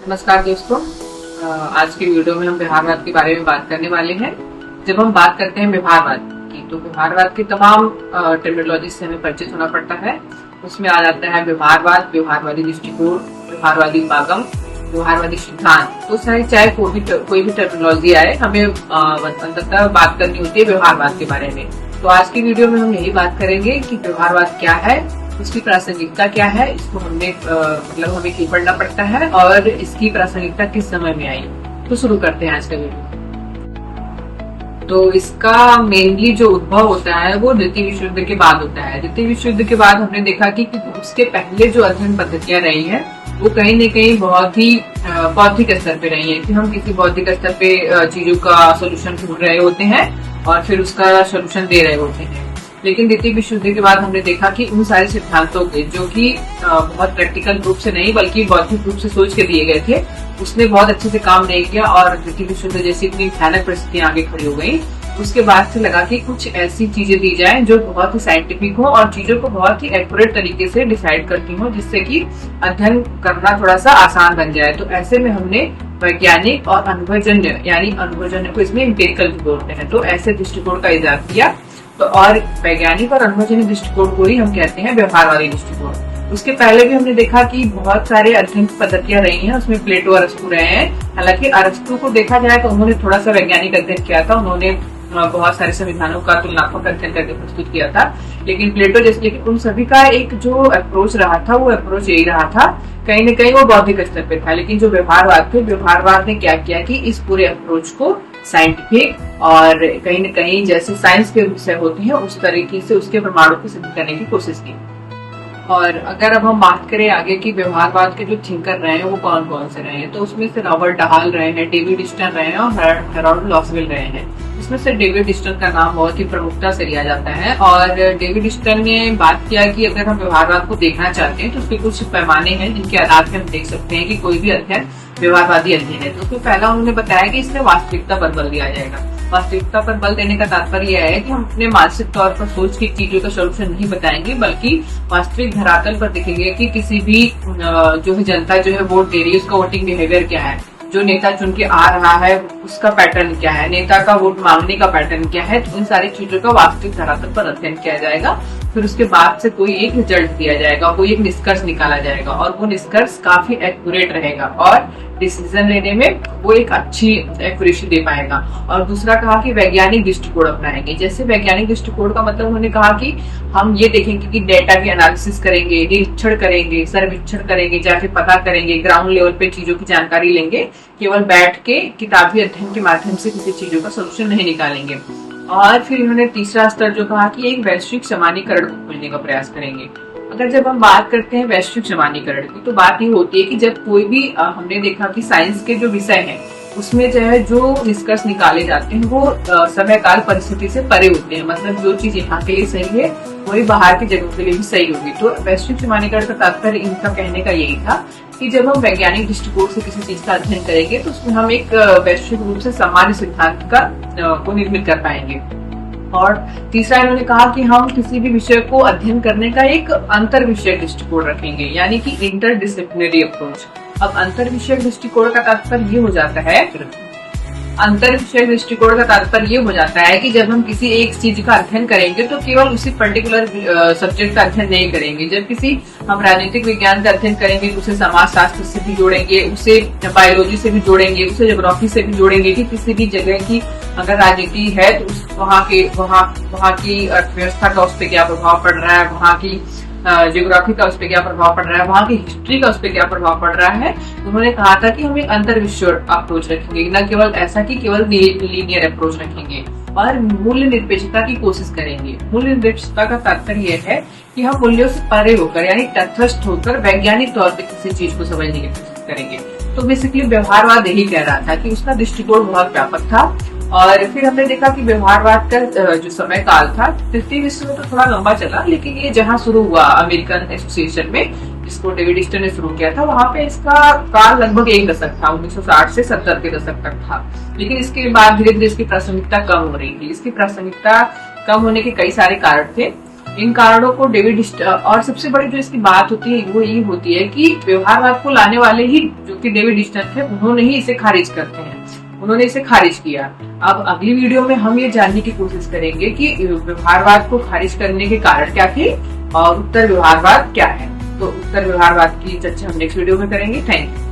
नमस्कार दोस्तों। आज की वीडियो में हम व्यवहारवाद के बारे में बात करने वाले हैं। जब हम बात करते हैं व्यवहारवाद की, तो व्यवहारवाद की तमाम टर्मिनोलॉजी से हमें परिचित होना पड़ता है। उसमें आ जाता है व्यवहारवाद, व्यवहारवादी दृष्टिकोण, व्यवहारवादी उपागम, व्यवहारवादी सिद्धांत। तो चाहे कोई भी टर्मिनोलॉजी आए, हमें अंततः बात करनी होती है व्यवहारवाद के बारे में। तो आज की वीडियो में हम यही बात करेंगे कि व्यवहारवाद क्या है, इसकी प्रासंगिकता क्या है, इसको हमें क्यों पढ़ना पड़ता है और इसकी प्रासंगिकता किस समय में आई। तो शुरू करते हैं आज का वीडियो। तो इसका मेनली जो उद्भव होता है वो द्वितीय विश्व युद्ध के बाद होता है। द्वितीय विश्व युद्ध के बाद हमने देखा कि उसके पहले जो अध्ययन पद्धतियां रही हैं वो कहीं न कहीं बहुत ही बौद्धिक स्तर पे रही है कि हम किसी बौद्धिक स्तर पे चीजों का सोल्यूशन ढूंढ रहे होते हैं और फिर उसका सोल्यूशन दे रहे होते हैं। लेकिन द्वितीय विश्व युद्ध के बाद हमने देखा कि उन सारे सिद्धांतों के, जो कि बहुत प्रैक्टिकल रूप से नहीं बल्कि बौद्धिक रूप से सोच के दिए गए थे, उसने बहुत अच्छे से काम नहीं किया और द्वितीय विश्व युद्ध जैसी इतनी भयानक परिस्थितियां आगे खड़ी हो गई। उसके बाद से लगा कि कुछ ऐसी चीजें दी जाए जो बहुत ही साइंटिफिक हो और चीजों को बहुत ही एक्यूरेट तरीके से डिसाइड करती हो, जिससे कि अध्ययन करना थोड़ा सा आसान बन जाए। तो ऐसे में हमने वैज्ञानिक और अनुभवजन्य, यानी अनुभवजन्य को इसमें एम्पिरिकल बोलते हैं, तो ऐसे दृष्टिकोण का इजाद किया। तो और वैज्ञानिक और अनुभवजन्य दृष्टिकोण को ही हम कहते हैं व्यवहारवादी दृष्टिकोण। उसके पहले भी हमने देखा कि बहुत सारे अध्ययन पद्धतियां रही हैं, उसमें प्लेटो, अरस्तु रहे हैं। हालांकि अरस्तु को देखा जाए तो उन्होंने थोड़ा सा वैज्ञानिक अध्ययन किया था, उन्होंने बहुत सारे संविधानों का तुलनात्मक अध्ययन करके प्रस्तुत किया था। लेकिन प्लेटो जैसे उन सभी का एक जो अप्रोच रहा था वो अप्रोच यही रहा था, कहीं न कहीं वो बौद्धिक स्तर पे था। लेकिन जो व्यवहारवाद थे, व्यवहारवाद ने क्या किया कि इस पूरे अप्रोच को साइंटिफिक और कहीं न कहीं जैसे साइंस के विषय होते हैं उस तरीके से उसके प्रमाणों को सिद्ध करने की कोशिश की। और अगर अब हम बात करें आगे की व्यवहारवाद के जो थिंकर रहे हैं वो कौन कौन से रहे हैं, तो उसमें से रॉबर्ट डहाल रहे हैं, डेविड स्टर्न रहे हैं और हेरोल्ड लॉसवेल रहे हैं। इसमें से डेविड स्टर्न का नाम बहुत ही प्रमुखता से लिया जाता है। और डेविड स्टर्न ने बात किया कि अगर हम व्यवहारवाद को देखना चाहते हैं तो उसके कुछ पैमाने हैं जिनके आधार पर हम देख सकते हैं कि कोई भी अध्ययन व्यवहारवादी अध्ययन है। तो उसमें पहला उन्होंने बताया कि इसमें वास्तविकता पर बल दिया जाएगा। वास्तविकता पर बल देने का तात्पर्य यह है कि हम अपने मानसिक तौर पर सोच की चीजों का सोल्यूशन नहीं बताएंगे, बल्कि वास्तविक धरातल पर दिखेंगे कि किसी भी जो है जनता जो है वोट दे रही है उसका वोटिंग बिहेवियर क्या है, जो नेता चुन के आ रहा है उसका पैटर्न क्या है, नेता का वोट मांगने का पैटर्न क्या है। तो इन सारी चीजों का वास्तविक धरातल पर अध्ययन किया जाएगा। फिर उसके बाद से कोई एक रिजल्ट दिया जाएगा, कोई एक निष्कर्ष निकाला जाएगा और वो निष्कर्ष काफी एक्यूरेट रहेगा और डिसीजन लेने में वो एक अच्छी एक्यूरेसी दे पाएगा। और दूसरा कहा कि वैज्ञानिक दृष्टिकोण अपनाएंगे। जैसे वैज्ञानिक दृष्टिकोण का मतलब उन्होंने कहा कि हम ये देखेंगे कि डेटा की एनालिसिस करेंगे, निरीक्षण करेंगे, सर्वेक्षण करेंगे, जाके पता करेंगे, ग्राउंड लेवल पे चीजों की जानकारी लेंगे। केवल बैठ के किताबी अध्ययन के माध्यम से किसी चीजों का सोल्यूशन नहीं निकालेंगे। और फिर इन्होंने तीसरा स्तर जो कहा कि एक वैश्विक समानीकरण को खोजने का प्रयास करेंगे। अगर जब हम बात करते हैं वैश्विक समानीकरण की, तो बात ये होती है कि जब कोई भी हमने देखा कि साइंस के जो विषय हैं उसमें जो निष्कर्ष निकाले जाते हैं वो समय काल परिस्थिति से परे होते हैं। मतलब जो चीज यहाँ के लिए सही है वही बाहर की जगहों के लिए भी सही होगी। तो वैश्विक समानीकरण का तात्पर्य इनका कहने का यही था कि जब हम वैज्ञानिक दृष्टिकोण से किसी चीज का अध्ययन करेंगे तो उसमें हम एक वैश्विक रूप से सामान्य सिद्धांत को निर्मित कर पाएंगे। और तीसरा इन्होंने कहा कि हम किसी भी विषय को अध्ययन करने का एक अंतर विषय दृष्टिकोण रखेंगे, यानी कि इंटरडिसिप्लिनरी अप्रोच। अब अंतर विषय दृष्टिकोण का तात्पर्य ये हो जाता है, अंतर विषय दृष्टिकोण का तात्पर्य ये हो जाता है कि जब हम किसी एक चीज का अध्ययन करेंगे तो केवल उसी पर्टिकुलर सब्जेक्ट का अध्ययन नहीं करेंगे। जब किसी हम राजनीतिक विज्ञान का अध्ययन करेंगे तो उसे समाज शास्त्र से भी जोड़ेंगे, उसे बायोलॉजी से भी जोड़ेंगे, उसे ज्योग्राफी से भी जोड़ेंगे कि किसी भी जगह की अगर राजनीति है तो वहाँ की अर्थव्यवस्था का उस पर क्या प्रभाव पड़ रहा है, वहाँ की ज्योग्राफी का उस पर क्या प्रभाव पड़ रहा है, वहाँ की हिस्ट्री का उस पर क्या प्रभाव पड़ रहा है। उन्होंने कहा था कि हम एक अंतर विषय अप्रोच रखेंगे, न केवल ऐसा कि केवल लीनियर अप्रोच रखेंगे और मूल्य निरपेक्षता की कोशिश करेंगे। मूल्य निरपेक्षता का तात्पर्य यह है कि हम मूल्यों से परे होकर यानी तटस्थ होकर वैज्ञानिक तौर पर किसी चीज को समझने की कोशिश करेंगे। तो बेसिकली व्यवहारवाद यही कह रहा था कि उसका दृष्टिकोण बहुत व्यापक था। और फिर हमने देखा कि व्यवहारवाद का जो समय काल था तृतीय विश्व में तो थोड़ा लंबा चला, लेकिन ये जहाँ शुरू हुआ अमेरिकन एसोसिएशन में, जिसको डेविड स्टर्न ने शुरू किया था, वहाँ पे इसका काल लगभग 1 दशक था, 1960 से 70 के दशक तक था। लेकिन इसके बाद धीरे धीरे इसकी प्रासंगिकता कम हो रही थी। इसकी प्रासंगिकता कम होने के कई सारे कारण थे। इन कारणों को और सबसे बड़ी जो इसकी बात होती है वो ये होती है कि व्यवहारवाद को लाने वाले ही जो कि डेविड ईस्टन थे, उन्होंने ही इसे खारिज करते हैं, उन्होंने इसे खारिज किया। अब अगली वीडियो में हम ये जानने की कोशिश करेंगे कि व्यवहारवाद को खारिज करने के कारण क्या थे और उत्तर व्यवहारवाद क्या है। तो उत्तर व्यवहारवाद की चर्चा हम नेक्स्ट वीडियो में करेंगे। Thank you.